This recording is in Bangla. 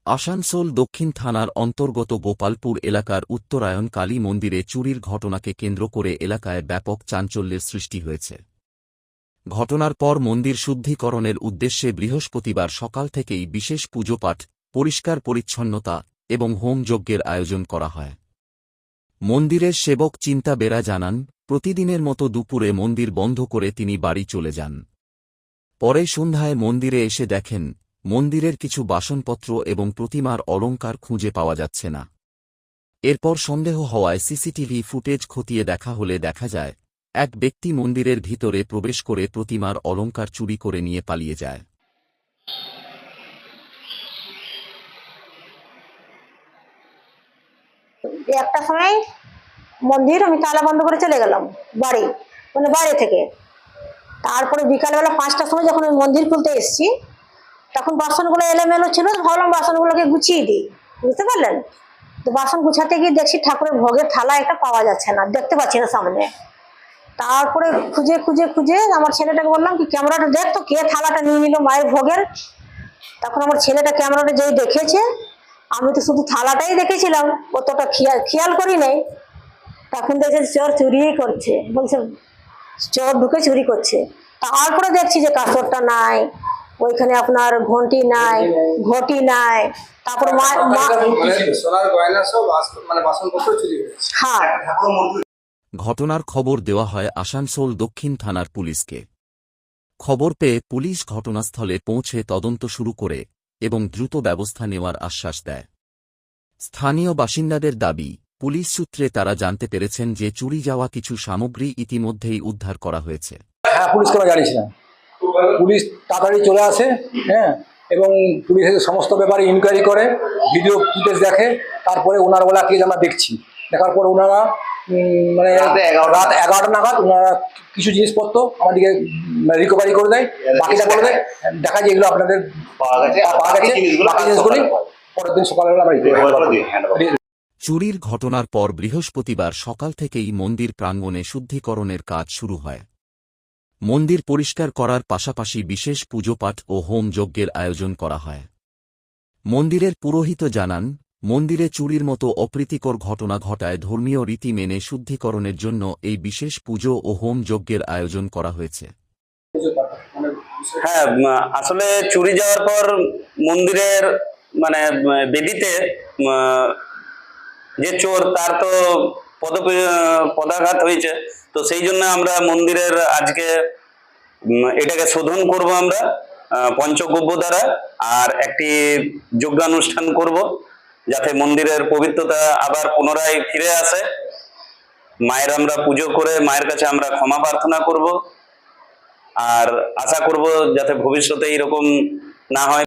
আসানসোল দক্ষিণ থানার অন্তর্গত গোপালপুর এলাকার উত্তরায়ণ কালী মন্দিরে চুরির ঘটনাকে কেন্দ্র করে এলাকায় ব্যাপক চাঞ্চল্যের সৃষ্টি হয়েছে। ঘটনার পর মন্দির শুদ্ধিকরণের উদ্দেশ্যে বৃহস্পতিবার সকাল থেকেই বিশেষ পুজোপাঠ, পরিষ্কার পরিচ্ছন্নতা এবং হোম যজ্ঞের আয়োজন করা হয়। মন্দিরের সেবক চিন্তা বেরা জানান, প্রতিদিনের মতো দুপুরে মন্দির বন্ধ করে তিনি বাড়ি চলে যান। পরে সন্ধ্যায় মন্দিরে এসে দেখেন মন্দিরের কিছু বাসনপত্র এবং প্রতিমার অলংকার খুঁজে পাওয়া যাচ্ছে না। এরপর সন্দেহ হওয়ায় সিসিটিভি ফুটেজ খতিয়ে দেখা হলে দেখা যায় এক ব্যক্তি মন্দিরের ভিতরে প্রবেশ করে প্রতিমার অলংকার চুরি করে নিয়ে পালিয়ে যায়। একটা সময় মন্দির আমি তালা বন্ধ করে চলে গেলাম বাইরে থেকে। তারপরে বিকালবেলা 5টার সময় যখন আমি মন্দির খুলতে এসেছি, তখন বাসনগুলো এলোমেলো ছিল। ভাবলাম বাসনগুলোকে গুছিয়ে দিই, বুঝতে পারলেন? তো বাসন গুছাতে গিয়ে দেখছি ঠাকুরের ভোগের থালা একটা পাওয়া যাচ্ছে না, দেখতে পাচ্ছি না সামনে। তারপরে খুঁজে খুঁজে খুঁজে আমার ছেলেটাকে বললাম কি ক্যামেরাটা দেখ তো, কে থালাটা নিয়ে নিল মায়ের ভোগের। তখন আমার ছেলেটা ক্যামেরাটা যেই দেখেছে, আমি তো শুধু থালাটাই দেখেছিলাম, অতটা খেয়াল করি নাই। তখন দেখছে চোর চুরিই করছে, বলছে চোর ঢুকে চুরি করছে। তারপরে দেখছি যে কাঁচরটা নাই, ওইখানে আপনার ঘন্টি নাই, ঘটি নাই। তারপর হ্যাঁ, ঘটনার খবর দেওয়া হয় আসানসোল দক্ষিণ থানার পুলিশকে। খবর পেয়ে পুলিশ ঘটনাস্থলে পৌঁছে তদন্ত শুরু করে এবং দ্রুত ব্যবস্থা নেওয়ার আশ্বাস দেয়। স্থানীয় বাসিন্দাদের দাবি, পুলিশ সূত্রে তারা জানতে পেরেছেন যে চুরি যাওয়া কিছু সামগ্রী ইতিমধ্যেই উদ্ধার করা হয়েছে। হ্যাঁ, পুলিশকে আমরা জানিয়েছিলাম। পুলিশ তাড়াতাড়ি চলে আসে, হ্যাঁ, এবং পুলিশের সমস্ত ব্যাপারে ইনকোয়ারি করে, ভিডিও ফুটেজ দেখে। তারপরে ওনার বলা কেস আমরা দেখছি, দেখার পর ওনারা মানে রাত 11টা নাগাদ ওনারা কিছু জিনিসপত্র আমাদেরকে রিকভারি করে দেয়, বাকিটা করে দেয়। দেখা যায় এগুলো আপনাদের পাওয়া গেছে, বাকি জিনিসগুলি পরের দিন সকালবেলা আমরা চুরির ঘটনার পর বৃহস্পতিবার সকাল থেকেই মন্দির প্রাঙ্গণে শুদ্ধিকরণের কাজ শুরু হয়। মন্দির পরিষ্কার করার পাশাপাশি বিশেষ পুজোপাঠ ও হোম যজ্ঞের আয়োজন করা হয়। মন্দিরের পুরোহিত জানান, মন্দিরে চুরির মতো অপ্রীতিকর ঘটনা ঘটায় ধর্মীয় রীতি মেনে শুদ্ধিকরণের জন্য এই বিশেষ পুজো ও হোম যজ্ঞের আয়োজন করা হয়েছে। হ্যাঁ, আসলে চুরি যাওয়ার পর মন্দিরের মানে বেদিতে যে চোর, তার তো পদাঘাত হয়েছে। তো সেই জন্য আমরা মন্দিরের আজকে এটাকে শোধন করব আমরা পঞ্চগব্য দ্বারা, আর একটি যজ্ঞানুষ্ঠান করব যাতে মন্দিরের পবিত্রতা আবার পুনরায় ফিরে আসে। মায়ের আমরা পুজো করে মায়ের কাছে আমরা ক্ষমা প্রার্থনা করব, আর আশা করব যাতে ভবিষ্যতে এরকম না হয়।